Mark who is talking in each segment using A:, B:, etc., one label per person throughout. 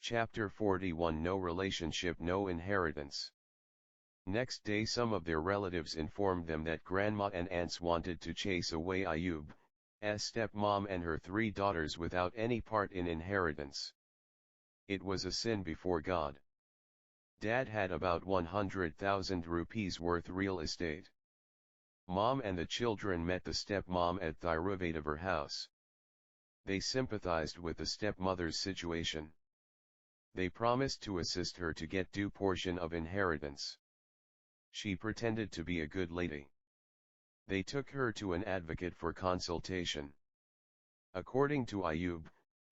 A: Chapter 41 No Relationship, No Inheritance. Next day some of their relatives informed them that grandma and aunts wanted to chase away Ayub's stepmom and her 3 daughters without any part in inheritance. It was a sin before God. Dad had about 100,000 rupees worth real estate. Mom and the children met the stepmom at Thiruvadavar house. They sympathized with the stepmother's situation. They promised to assist her to get due portion of inheritance. She pretended to be a good lady. They took her to an advocate for consultation. According to Ayub,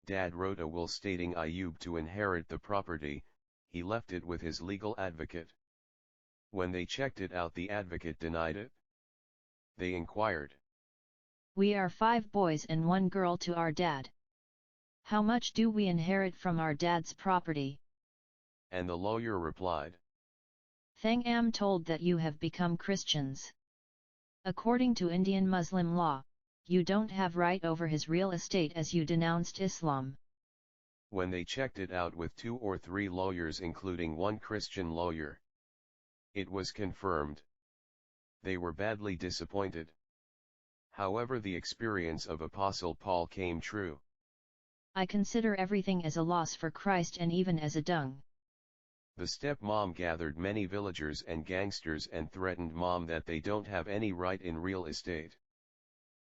A: Dad wrote a will stating Ayub to inherit the property. He left it with his legal advocate. When they checked it out, the advocate denied it. They inquired,
B: "We are 5 boys and 1 girl to our dad. How much do we inherit from our dad's property?"
A: And the lawyer replied,
B: "Thang am told that you have become Christians. According to Indian Muslim law, you don't have right over his real estate as you denounced Islam."
A: When they checked it out with 2 or 3 lawyers including 1 Christian lawyer, it was confirmed. They were badly disappointed. However, the experience of Apostle Paul came true.
B: "I consider everything as a loss for Christ and even as a dung."
A: The stepmom gathered many villagers and gangsters and threatened mom that they don't have any right in real estate.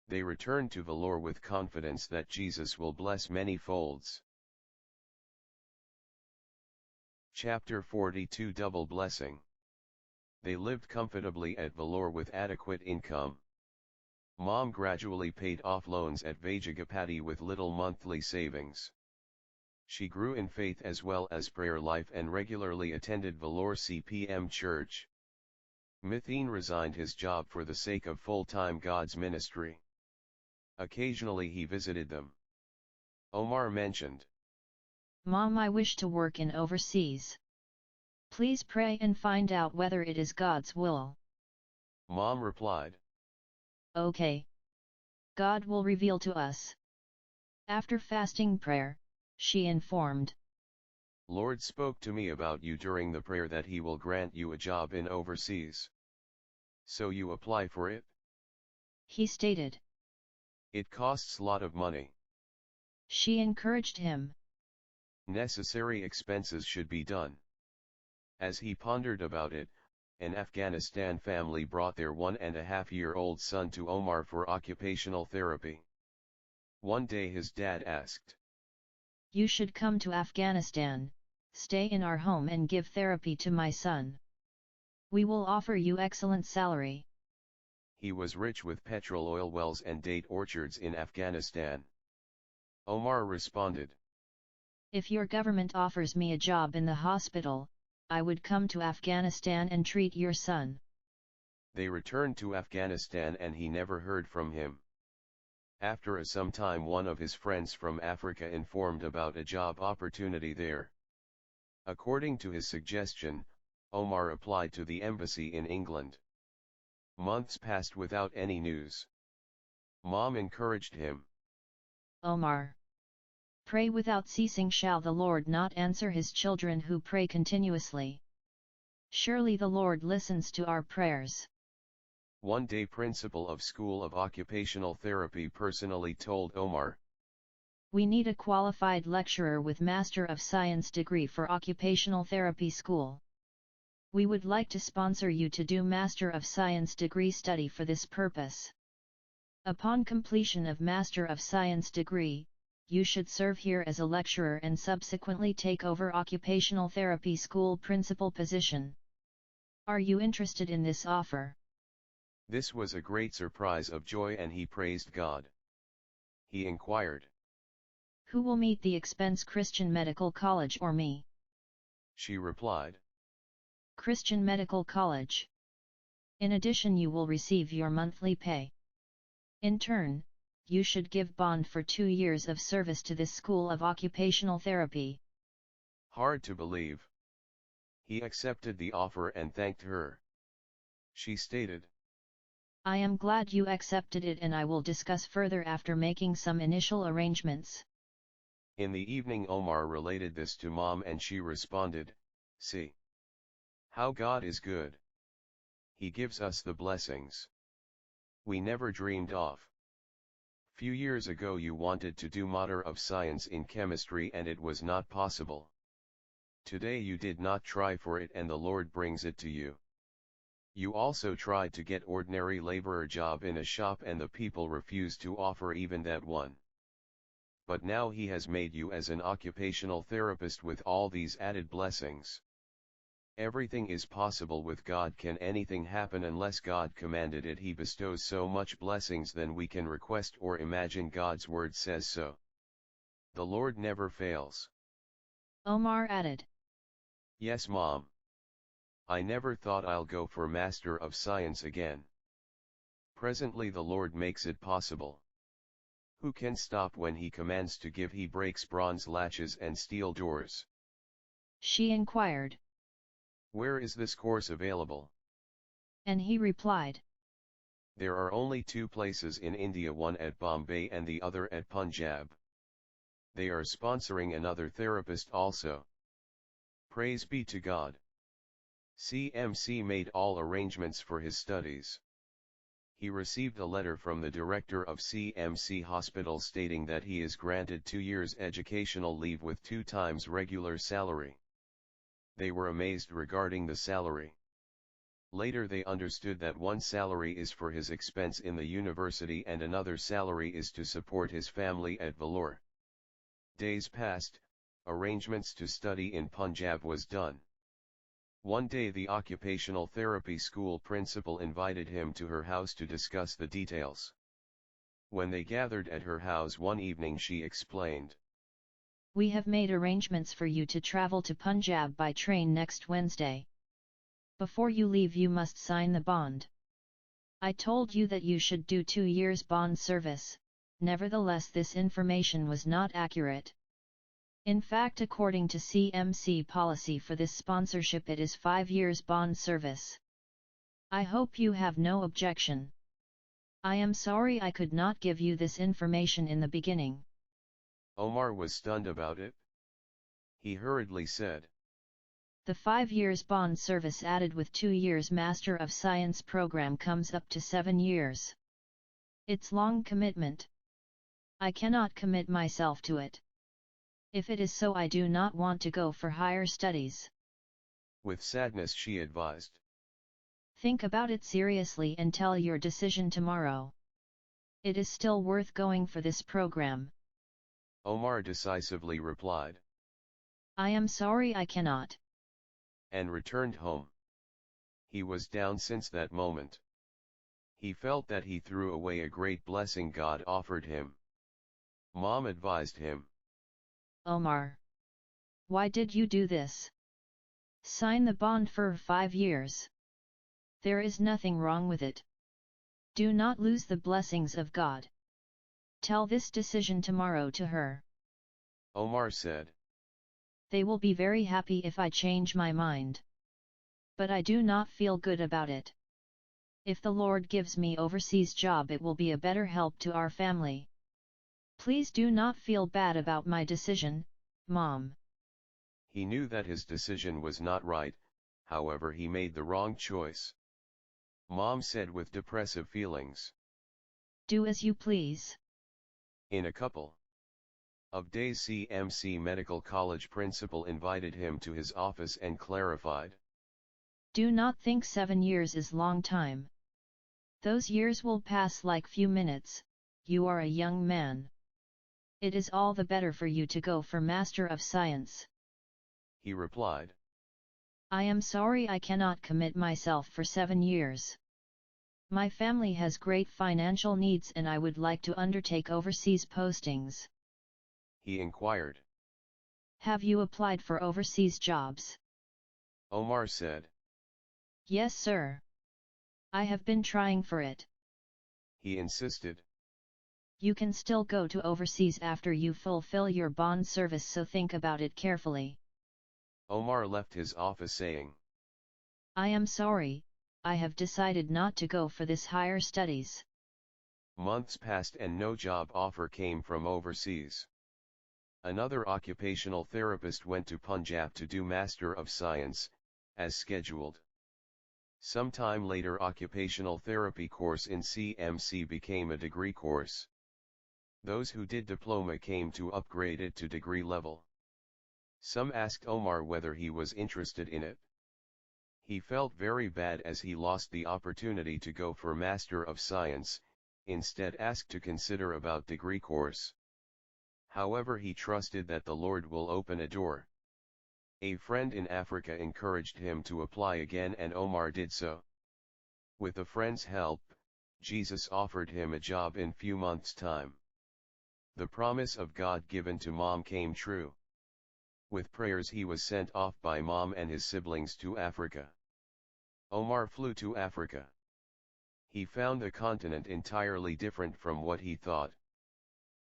A: They returned to Vellore with confidence that Jesus will bless many folds. Chapter 42 Double Blessing. They lived comfortably at Vellore with adequate income. Mom gradually paid off loans at Vajagapati with little monthly savings. She grew in faith as well as prayer life and regularly attended Vellore CPM church. Mitheen resigned his job for the sake of full-time God's ministry. Occasionally he visited them. Omar mentioned,
B: "Mom, I wish to work in overseas. Please pray and find out whether it is God's will."
A: Mom replied,
B: "Okay. God will reveal to us." After fasting prayer, she informed,
A: "Lord spoke to me about you during the prayer that he will grant you a job in overseas. So you apply for it?"
B: He stated.
A: "It costs lot of money."
B: She encouraged him.
A: "Necessary expenses should be done." As he pondered about it, an Afghanistan family brought their 1.5-year-old son to Omar for occupational therapy. One day his dad asked,
B: "You should come to Afghanistan, stay in our home and give therapy to my son. We will offer you excellent salary."
A: He was rich with petrol oil wells and date orchards in Afghanistan. Omar responded,
B: "If your government offers me a job in the hospital, I would come to Afghanistan and treat your son."
A: They returned to Afghanistan and he never heard from him. After some time one of his friends from Africa informed about a job opportunity there. According to his suggestion, Omar applied to the embassy in England. Months passed without any news. Mom encouraged him.
B: "Omar, pray without ceasing. Shall the Lord not answer his children who pray continuously? Surely the Lord listens to our prayers."
A: One day principal of School of Occupational Therapy personally told Omar,
B: "We need a qualified lecturer with Master of Science degree for Occupational Therapy School. We would like to sponsor you to do Master of Science degree study for this purpose. Upon completion of Master of Science degree, you should serve here as a lecturer and subsequently take over Occupational Therapy School principal position. Are you interested in this offer?"
A: This was a great surprise of joy and he praised God. He inquired,
B: "Who will meet the expense, Christian Medical College or me?"
A: She replied,
B: "Christian Medical College. In addition you will receive your monthly pay. In turn, you should give bond for 2 years of service to this School of Occupational Therapy."
A: Hard to believe. He accepted the offer and thanked her. She stated,
B: "I am glad you accepted it and I will discuss further after making some initial arrangements."
A: In the evening Omar related this to Mom and she responded, "See how God is good. He gives us the blessings we never dreamed of. Few years ago you wanted to do Master of Science in chemistry and it was not possible. Today you did not try for it and the Lord brings it to you. You also tried to get ordinary laborer job in a shop and the people refused to offer even that one. But now He has made you as an occupational therapist with all these added blessings. Everything is possible with God. Can anything happen unless God commanded it? He bestows so much blessings than we can request or imagine. God's word says so. The Lord never fails."
B: Omar added.
A: "Yes, Mom. I never thought I'll go for Master of Science again. Presently the Lord makes it possible. Who can stop when He commands to give? He breaks bronze latches and steel doors."
B: She inquired.
A: "Where is this course available?"
B: And he replied.
A: "There are only two places in India, one at Bombay and the other at Punjab. They are sponsoring another therapist also. Praise be to God." CMC made all arrangements for his studies. He received a letter from the director of CMC Hospital stating that he is granted 2 years educational leave with 2 times regular salary. They were amazed regarding the salary. Later they understood that one salary is for his expense in the university and another salary is to support his family at Vellore. Days passed, arrangements to study in Punjab was done. One day the occupational therapy school principal invited him to her house to discuss the details. When they gathered at her house one evening, she explained,
B: "We have made arrangements for you to travel to Punjab by train next Wednesday. Before you leave you must sign the bond. I told you that you should do 2 years bond service, nevertheless this information was not accurate. In fact, according to CMC policy for this sponsorship it is 5 years bond service. I hope you have no objection. I am sorry I could not give you this information in the beginning."
A: Omar was stunned about it. He hurriedly said,
B: "The 5 years bond service added with 2 years Master of Science program comes up to 7 years. It's long commitment. I cannot commit myself to it. If it is so, I do not want to go for higher studies."
A: With sadness she advised,
B: "Think about it seriously and tell your decision tomorrow. It is still worth going for this program."
A: Omar decisively replied,
B: "I am sorry I cannot,"
A: and returned home. He was down since that moment. He felt that he threw away a great blessing God offered him. Mom advised him,
B: "Omar, why did you do this? Sign the bond for 5 years. There is nothing wrong with it. Do not lose the blessings of God. Tell this decision tomorrow to her."
A: Omar said,
B: "They will be very happy if I change my mind. But I do not feel good about it. If the Lord gives me overseas job it will be a better help to our family. Please do not feel bad about my decision, Mom."
A: He knew that his decision was not right, however he made the wrong choice. Mom said with depressive feelings,
B: "Do as you please."
A: In a couple of days CMC Medical College principal invited him to his office and clarified,
B: "Do not think 7 years is long time. Those years will pass like few minutes. You are a young man. It is all the better for you to go for Master of Science."
A: He replied,
B: "I am sorry I cannot commit myself for 7 years. My family has great financial needs and I would like to undertake overseas postings."
A: He inquired,
B: "Have you applied for overseas jobs?"
A: Omar said,
B: "Yes, sir. I have been trying for it."
A: He insisted,
B: "You can still go to overseas after you fulfill your bond service, so think about it carefully."
A: Omar left his office saying,
B: "I am sorry, I have decided not to go for this higher studies."
A: Months passed and no job offer came from overseas. Another occupational therapist went to Punjab to do Master of Science, as scheduled. Sometime later occupational therapy course in CMC became a degree course. Those who did diploma came to upgrade it to degree level. Some asked Omar whether he was interested in it. He felt very bad as he lost the opportunity to go for Master of Science, instead asked to consider about degree course. However, he trusted that the Lord will open a door. A friend in Africa encouraged him to apply again and Omar did so. With a friend's help, Jesus offered him a job in few months' time. The promise of God given to Mom came true. With prayers he was sent off by Mom and his siblings to Africa. Omar flew to Africa. He found the continent entirely different from what he thought.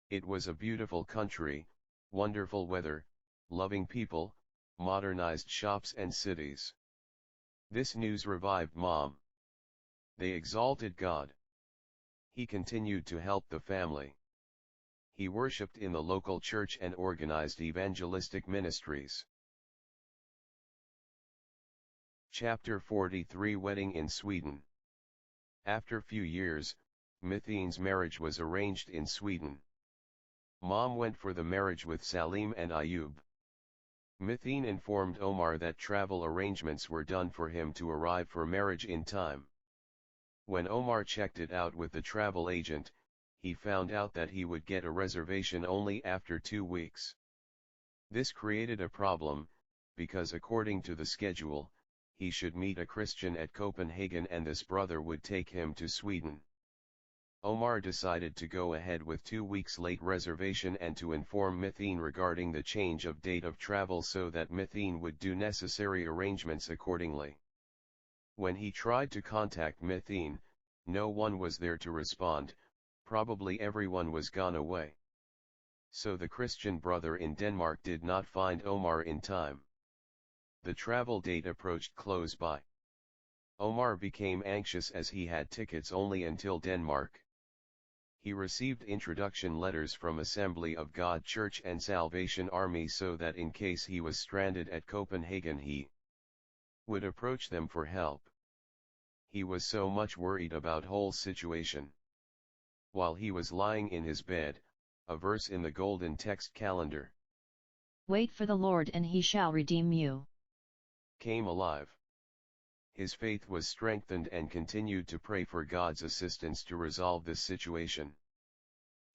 A: It was a beautiful country, wonderful weather, loving people, modernized shops and cities. This news revived Mom. They exalted God. He continued to help the family. He worshipped in the local church and organized evangelistic ministries. Chapter 43 Wedding in Sweden. After few years, Mithine's marriage was arranged in Sweden. Mom went for the marriage with Salim and Ayub. Mithine informed Omar that travel arrangements were done for him to arrive for marriage in time. When Omar checked it out with the travel agent, he found out that he would get a reservation only after 2 weeks. This created a problem, because according to the schedule, he should meet a Christian at Copenhagen and this brother would take him to Sweden. Omar decided to go ahead with 2 weeks late reservation and to inform Mithine regarding the change of date of travel so that Mithine would do necessary arrangements accordingly. When he tried to contact Mithine, no one was there to respond, probably everyone was gone away. So the Christian brother in Denmark did not find Omar in time. The travel date approached close by. Omar became anxious as he had tickets only until Denmark. He received introduction letters from Assembly of God Church and Salvation Army so that in case he was stranded at Copenhagen he would approach them for help. He was so much worried about whole situation. While he was lying in his bed, a verse in the golden text calendar,
B: "Wait for the Lord and he shall redeem you,"
A: came alive. His faith was strengthened and continued to pray for God's assistance to resolve this situation.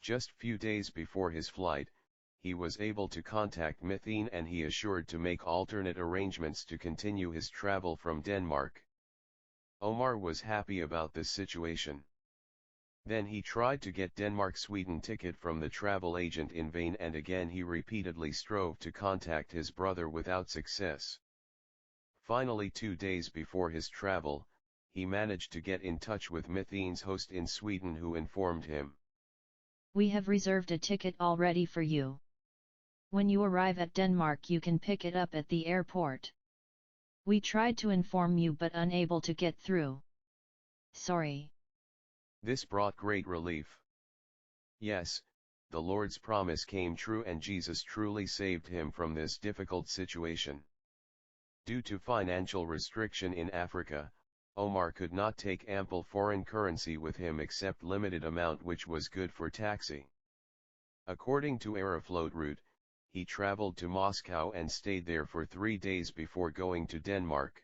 A: Just few days before his flight, he was able to contact Mithine and he assured to make alternate arrangements to continue his travel from Denmark. Omar was happy about this situation. Then he tried to get Denmark-Sweden ticket from the travel agent in vain and again he repeatedly strove to contact his brother without success. Finally 2 days before his travel, he managed to get in touch with Mithine's host in Sweden who informed him,
B: "We have reserved a ticket already for you. When you arrive at Denmark you can pick it up at the airport. We tried to inform you but unable to get through. Sorry."
A: This brought great relief. Yes, the Lord's promise came true and Jesus truly saved him from this difficult situation. Due to financial restriction in Africa, Omar could not take ample foreign currency with him except limited amount which was good for taxi. According to Aeroflot route, he traveled to Moscow and stayed there for 3 days before going to Denmark.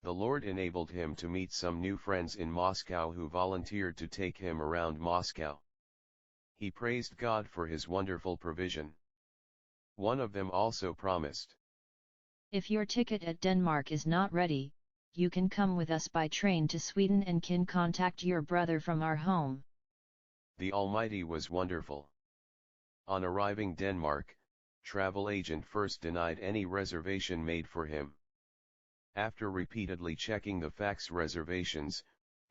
A: The Lord enabled him to meet some new friends in Moscow who volunteered to take him around Moscow. He praised God for his wonderful provision. One of them also promised,
B: "If your ticket at Denmark is not ready, you can come with us by train to Sweden and can contact your brother from our home."
A: The Almighty was wonderful. On arriving Denmark, travel agent first denied any reservation made for him. After repeatedly checking the fax reservations,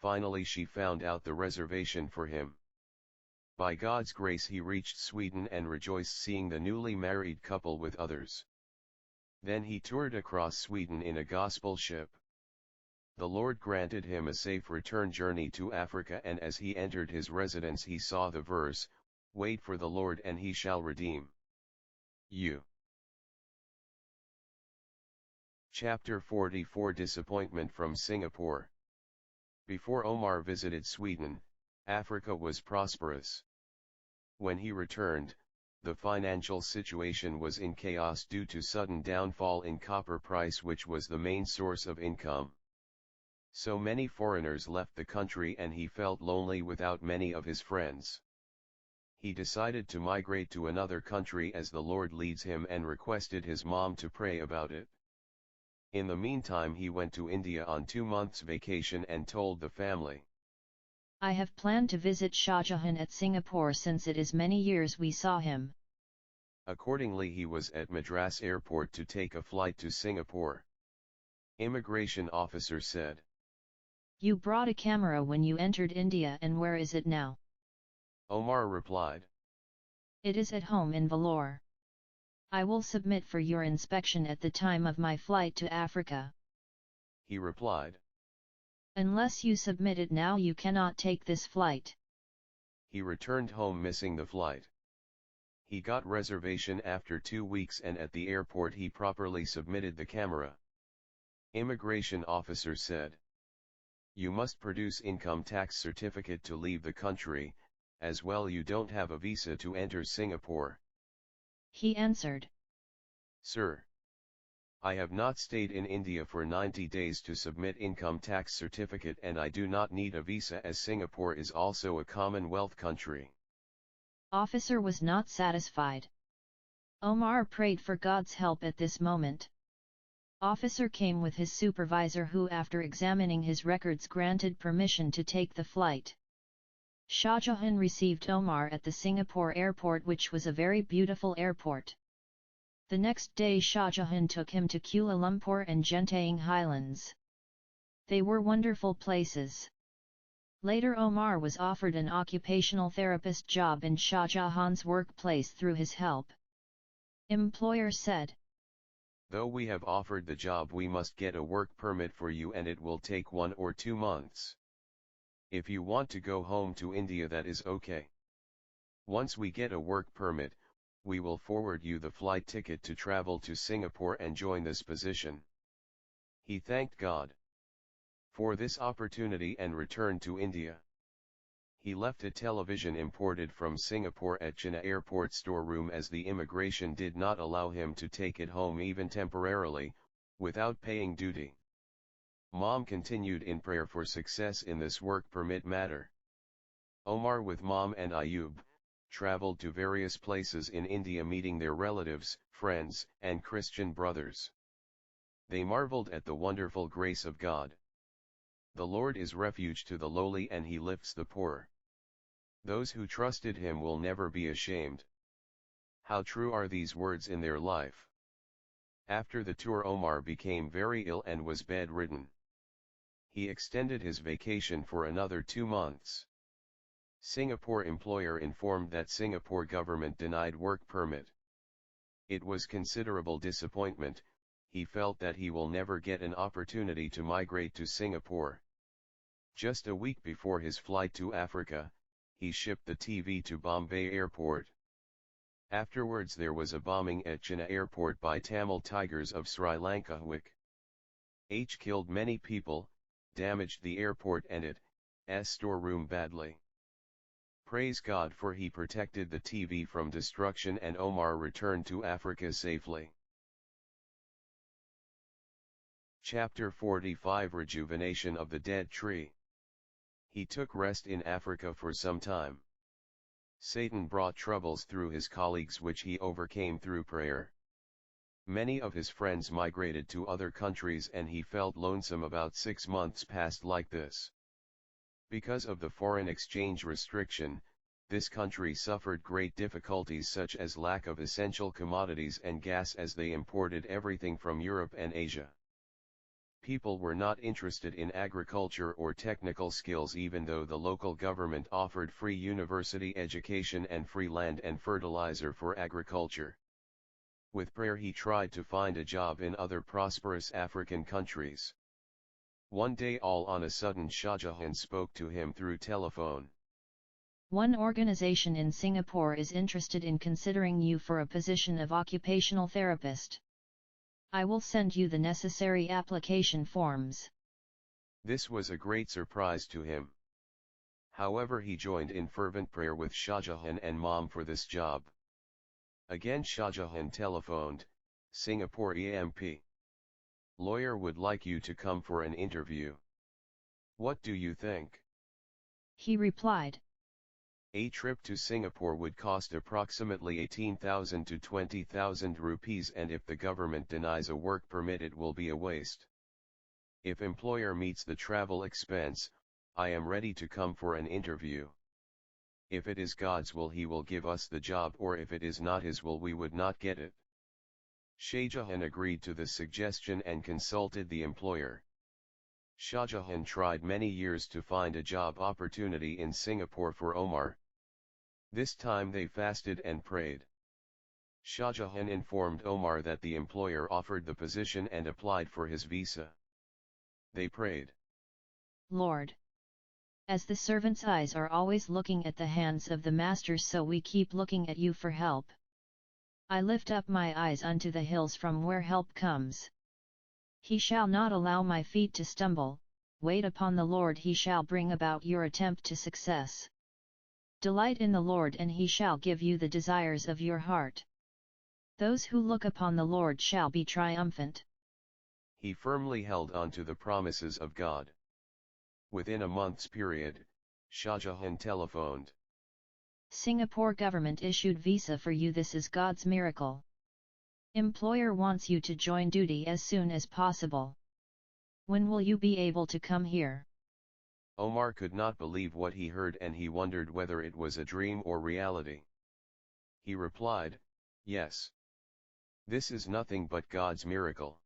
A: finally she found out the reservation for him. By God's grace he reached Sweden and rejoiced seeing the newly married couple with others. Then he toured across Sweden in a gospel ship. The Lord granted him a safe return journey to Africa and as he entered his residence he saw the verse, "Wait for the Lord and he shall redeem." U. Chapter 44 Disappointment from Singapore. Before Omar visited Sweden, Africa was prosperous. When he returned, the financial situation was in chaos due to sudden downfall in copper price, which was the main source of income. So many foreigners left the country and he felt lonely without many of his friends. He decided to migrate to another country as the Lord leads him and requested his mom to pray about it. In the meantime, he went to India on 2 months vacation and told the family,
B: I have planned to visit Shah Jahan at Singapore since it is many years we saw him.
A: Accordingly, he was at Madras airport to take a flight to Singapore. Immigration officer said,
B: You brought a camera when you entered India, and where is it now?
A: Omar replied,
B: It is at home in Vellore. I will submit for your inspection at the time of my flight to Africa.
A: He replied.
B: Unless you submit it now, you cannot take this flight.
A: He returned home missing the flight. He got reservation after 2 weeks and at the airport he properly submitted the camera. Immigration officer said, You must produce income tax certificate to leave the country, as well you don't have a visa to enter Singapore.
B: He answered,
A: Sir, I have not stayed in India for 90 days to submit income tax certificate, and I do not need a visa as Singapore is also a Commonwealth country.
B: Officer was not satisfied. Omar prayed for God's help at this moment. Officer came with his supervisor, who after examining his records granted permission to take the flight. Shah Jahan received Omar at the Singapore airport, which was a very beautiful airport. The next day Shah Jahan took him to Kuala Lumpur and Gentayang Highlands. They were wonderful places. Later Omar was offered an occupational therapist job in Shah Jahan's workplace through his help. Employer said,
A: Though we have offered the job, we must get a work permit for you and it will take 1 or 2 months. If you want to go home to India, that is okay. Once we get a work permit, we will forward you the flight ticket to travel to Singapore and join this position. He thanked God for this opportunity and returned to India. He left a television imported from Singapore at Chennai airport storeroom as the immigration did not allow him to take it home even temporarily, without paying duty. Mom continued in prayer for success in this work permit matter. Omar with Mom and Ayub traveled to various places in India, meeting their relatives, friends, and Christian brothers. They marveled at the wonderful grace of God. The Lord is refuge to the lowly and he lifts the poor. Those who trusted him will never be ashamed. How true are these words in their life. After the tour, Omar became very ill and was bedridden. He extended his vacation for another 2 months. Singapore employer informed that Singapore government denied work permit. It was considerable disappointment. He felt that he will never get an opportunity to migrate to Singapore. Just a week before his flight to Africa, he shipped the TV to Bombay airport. Afterwards there was a bombing at Chennai airport by Tamil Tigers of Sri Lanka, which killed many people, damaged the airport and its storeroom badly. Praise God, for he protected the TV from destruction and Omar returned to Africa safely. Chapter 45 Rejuvenation of the Dead Tree. He took rest in Africa for some time. Satan brought troubles through his colleagues, which he overcame through prayer. Many of his friends migrated to other countries and he felt lonesome. About 6 months passed like this. Because of the foreign exchange restriction, this country suffered great difficulties, such as lack of essential commodities and gas, as they imported everything from Europe and Asia. People were not interested in agriculture or technical skills, even though the local government offered free university education and free land and fertilizer for agriculture. With prayer he tried to find a job in other prosperous African countries. One day all on a sudden Shah Jahan spoke to him through telephone.
B: One organization in Singapore is interested in considering you for a position of occupational therapist. I will send you the necessary application forms.
A: This was a great surprise to him. However, he joined in fervent prayer with Shahjahan and Mom for this job. Again Shahjahan telephoned, Singapore EMP. Lawyer would like you to come for an interview. What do you think?
B: He replied.
A: A trip to Singapore would cost approximately 18,000 to 20,000 rupees, and if the government denies a work permit it will be a waste. If employer meets the travel expense, I am ready to come for an interview. If it is God's will he will give us the job, or if it is not his will we would not get it. Shahjahan agreed to the suggestion and consulted the employer. Shahjahan tried many years to find a job opportunity in Singapore for Omar. This time they fasted and prayed. Shahjahan informed Omar that the employer offered the position and applied for his visa. They prayed,
B: Lord, as the servant's eyes are always looking at the hands of the master, so we keep looking at you for help. I lift up my eyes unto the hills from where help comes. He shall not allow my feet to stumble. Wait upon the Lord, he shall bring about your attempt to success. Delight in the Lord and he shall give you the desires of your heart. Those who look upon the Lord shall be triumphant.
A: He firmly held on to the promises of God. Within a month's period, Shahjahan telephoned.
B: Singapore government issued visa for you. This is God's miracle. Employer wants you to join duty as soon as possible. When will you be able to come here?
A: Omar could not believe what he heard and he wondered whether it was a dream or reality. He replied, yes. This is nothing but God's miracle.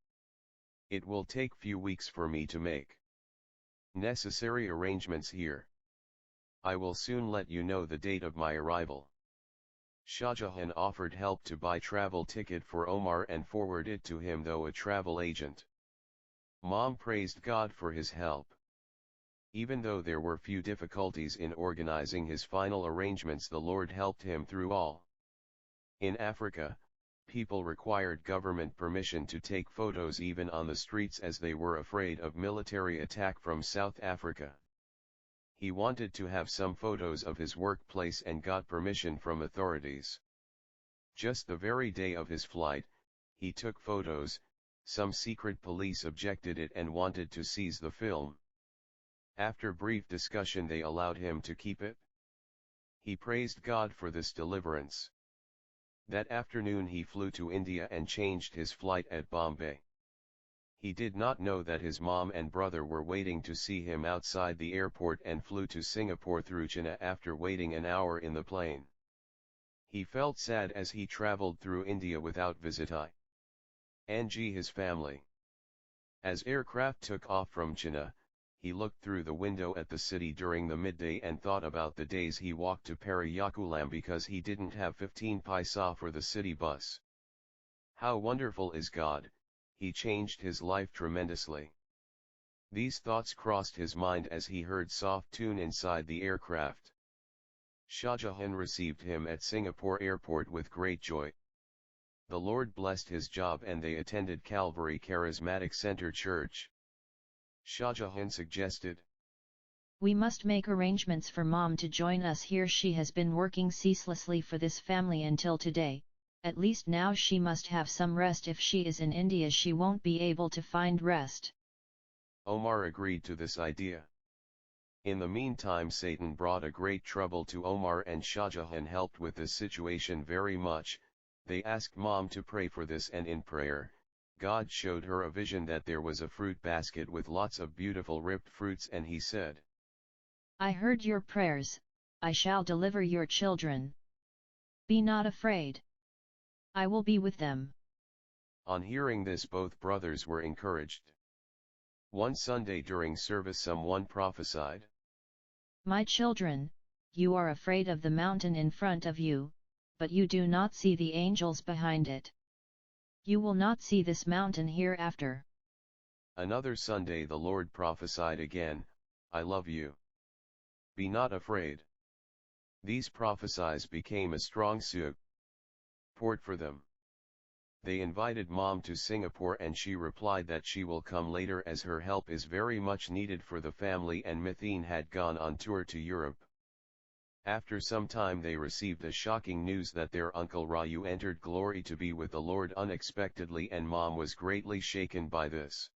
A: It will take few weeks for me to make necessary arrangements here. I will soon let you know the date of my arrival. Shahjahan offered help to buy travel ticket for Omar and forward it to him though a travel agent. Mom praised God for his help. Even though there were few difficulties in organizing his final arrangements, the Lord helped him through all. In Africa, people required government permission to take photos even on the streets as they were afraid of military attack from South Africa. He wanted to have some photos of his workplace and got permission from authorities. Just the very day of his flight, he took photos. Some secret police objected it and wanted to seize the film. After brief discussion they allowed him to keep it. He praised God for this deliverance. That afternoon he flew to India and changed his flight at Bombay. He did not know that his mom and brother were waiting to see him outside the airport and flew to Singapore through China after waiting an hour in the plane. He felt sad as he traveled through India without visit and his family. As aircraft took off from China, he looked through the window at the city during the midday and thought about the days he walked to Periyakulam because he didn't have 15 paisa for the city bus. How wonderful is God, he changed his life tremendously. These thoughts crossed his mind as he heard soft tune inside the aircraft. Shahjahan received him at Singapore airport with great joy. The Lord blessed his job and they attended Calvary Charismatic Center Church. Shahjahan suggested,
B: we must make arrangements for Mom to join us here. She has been working ceaselessly for this family until today. At least now she must have some rest. If she is in India she won't be able to find rest.
A: Omar agreed to this idea. In the meantime Satan brought a great trouble to Omar and Shahjahan helped with this situation very much. They asked Mom to pray for this and in prayer, God showed her a vision that there was a fruit basket with lots of beautiful ripe fruits and he said,
B: I heard your prayers, I shall deliver your children. Be not afraid. I will be with them.
A: On hearing this both brothers were encouraged. One Sunday during service someone prophesied,
B: my children, you are afraid of the mountain in front of you, but you do not see the angels behind it. You will not see this mountain hereafter.
A: Another Sunday the Lord prophesied again, I love you. Be not afraid. These prophecies became a strong support for them. They invited Mom to Singapore and she replied that she will come later as her help is very much needed for the family, and Mithine had gone on tour to Europe. After some time they received the shocking news that their uncle Raju entered glory to be with the Lord unexpectedly, and Mom was greatly shaken by this.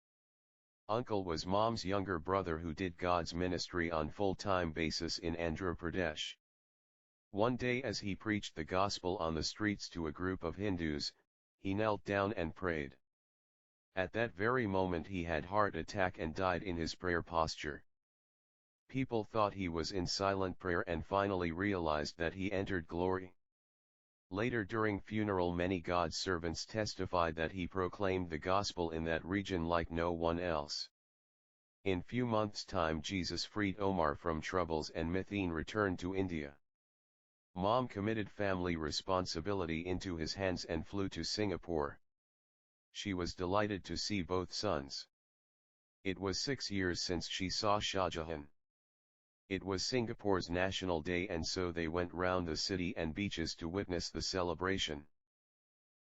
A: Uncle was Mom's younger brother who did God's ministry on full-time basis in Andhra Pradesh. One day as he preached the gospel on the streets to a group of Hindus, he knelt down and prayed. At that very moment he had heart attack and died in his prayer posture. People thought he was in silent prayer and finally realized that he entered glory. Later during funeral many God's servants testified that he proclaimed the gospel in that region like no one else. In few months' time Jesus freed Omar from troubles and Mithine returned to India. Mom committed family responsibility into his hands and flew to Singapore. She was delighted to see both sons. It was 6 years since she saw Shah Jahan. It was Singapore's National Day and so they went round the city and beaches to witness the celebration.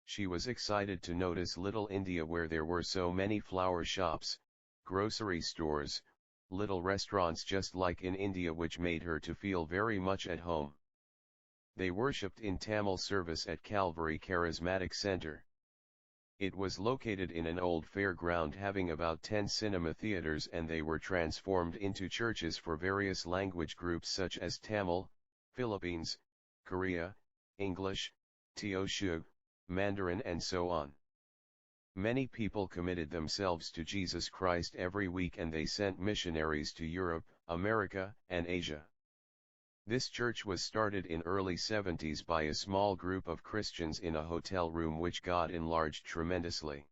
A: She was excited to notice Little India where there were so many flower shops, grocery stores, little restaurants just like in India, which made her to feel very much at home. They worshipped in Tamil service at Calvary Charismatic Center. It was located in an old fairground having about 10 cinema theaters, and they were transformed into churches for various language groups such as Tamil, Philippines, Korea, English, Teochew, Mandarin and so on. Many people committed themselves to Jesus Christ every week and they sent missionaries to Europe, America, and Asia. This church was started in early 70s by a small group of Christians in a hotel room which God enlarged tremendously.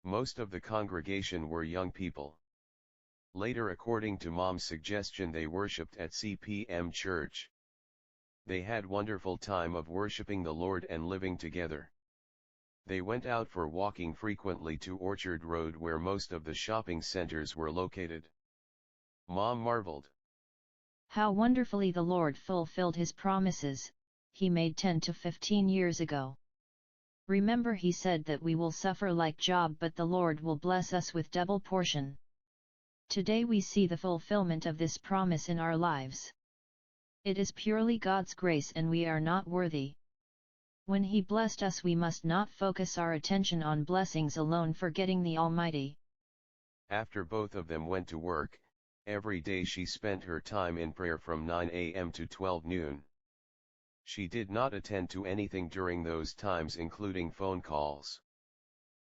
A: Most of the congregation were young people. Later, according to Mom's suggestion, they worshipped at CPM Church. They had wonderful time of worshipping the Lord and living together. They went out for walking frequently to Orchard Road where most of the shopping centers were located. Mom marveled.
B: How wonderfully the Lord fulfilled his promises, he made 10 to 15 years ago. Remember he said that we will suffer like Job but the Lord will bless us with double portion. Today we see the fulfillment of this promise in our lives. It is purely God's grace and we are not worthy. When he blessed us we must not focus our attention on blessings alone, forgetting the Almighty.
A: After both of them went to work, every day she spent her time in prayer from 9 a.m. to 12 noon. She did not attend to anything during those times, including phone calls.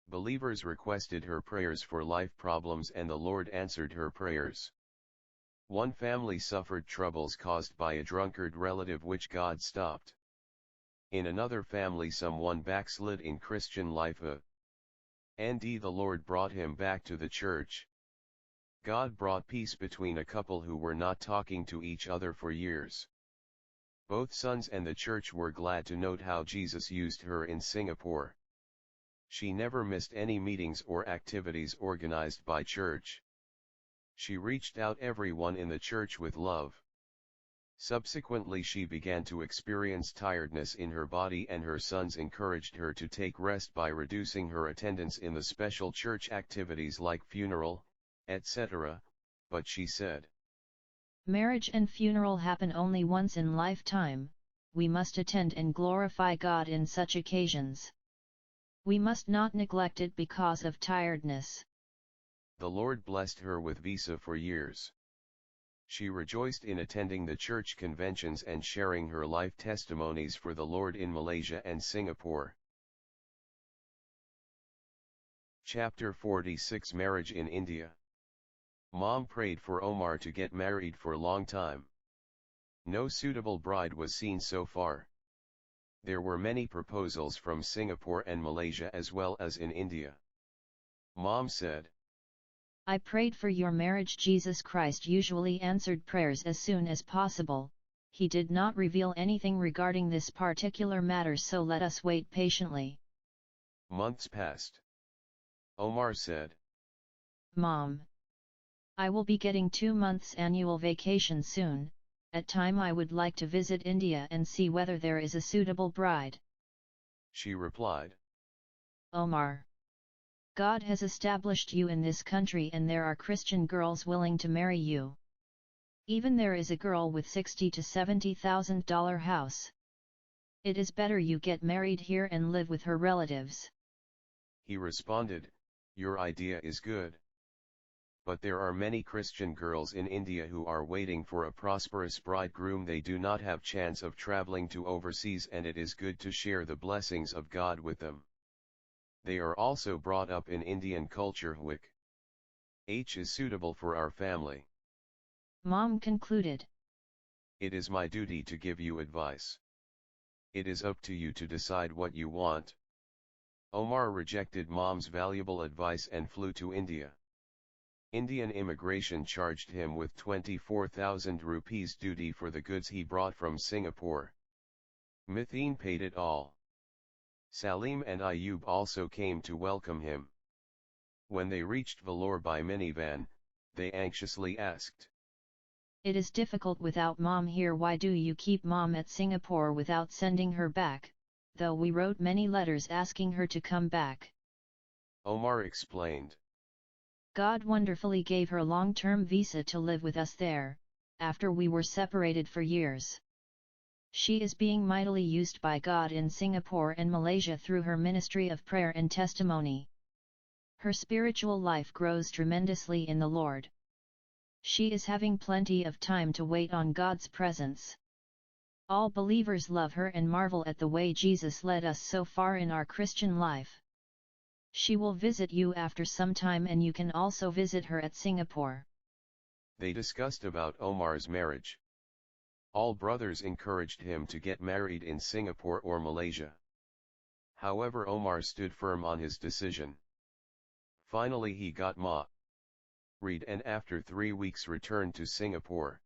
A: Believers requested her prayers for life problems and the Lord answered her prayers. One family suffered troubles caused by a drunkard relative which God stopped. In another family someone backslid in Christian life and the Lord brought him back to the church. God brought peace between a couple who were not talking to each other for years. Both sons and the church were glad to note how Jesus used her in Singapore. She never missed any meetings or activities organized by church. She reached out everyone in the church with love. Subsequently she began to experience tiredness in her body and her sons encouraged her to take rest by reducing her attendance in the special church activities like funeral, etc., but she said,
B: Marriage and funeral happen only once in lifetime, we must attend and glorify God in such occasions. We must not neglect it because of tiredness.
A: The Lord blessed her with visa for years. She rejoiced in attending the church conventions and sharing her life testimonies for the Lord in Malaysia and Singapore. Chapter 46 Marriage in India. Mom prayed for Omar to get married for a long time. No suitable bride was seen so far. There were many proposals from Singapore and Malaysia as well as in India. Mom said,
B: I prayed for your marriage. Jesus Christ usually answered prayers as soon as possible. He did not reveal anything regarding this particular matter, so let us wait patiently.
A: Months passed. Omar said,
B: Mom, I will be getting 2 months annual vacation soon, At time I would like to visit India and see whether there is a suitable bride.
A: She replied.
B: Omar, God has established you in this country and there are Christian girls willing to marry you. Even there is a girl with $60,000 to $70,000 house. It is better you get married here and live with her relatives.
A: He responded, your idea is good. But there are many Christian girls in India who are waiting for a prosperous bridegroom. They do not have chance of traveling to overseas, and it is good to share the blessings of God with them. They are also brought up in Indian culture which is suitable for our family.
B: Mom concluded.
A: It is my duty to give you advice. It is up to you to decide what you want. Omar rejected Mom's valuable advice and flew to India. Indian immigration charged him with 24,000 rupees duty for the goods he brought from Singapore. Mitheen paid it all. Salim and Ayub also came to welcome him. When they reached Vellore by minivan, they anxiously asked,
B: It is difficult without Mom here. Why do you keep Mom at Singapore without sending her back, though we wrote many letters asking her to come back?
A: Omar explained.
B: God wonderfully gave her long-term visa to live with us there, after we were separated for years. She is being mightily used by God in Singapore and Malaysia through her ministry of prayer and testimony. Her spiritual life grows tremendously in the Lord. She is having plenty of time to wait on God's presence. All believers love her and marvel at the way Jesus led us so far in our Christian life. She will visit you after some time and you can also visit her at Singapore.
A: They discussed about Omar's marriage. All brothers encouraged him to get married in Singapore or Malaysia. However, Omar stood firm on his decision. Finally he got married and after 3 weeks returned to Singapore.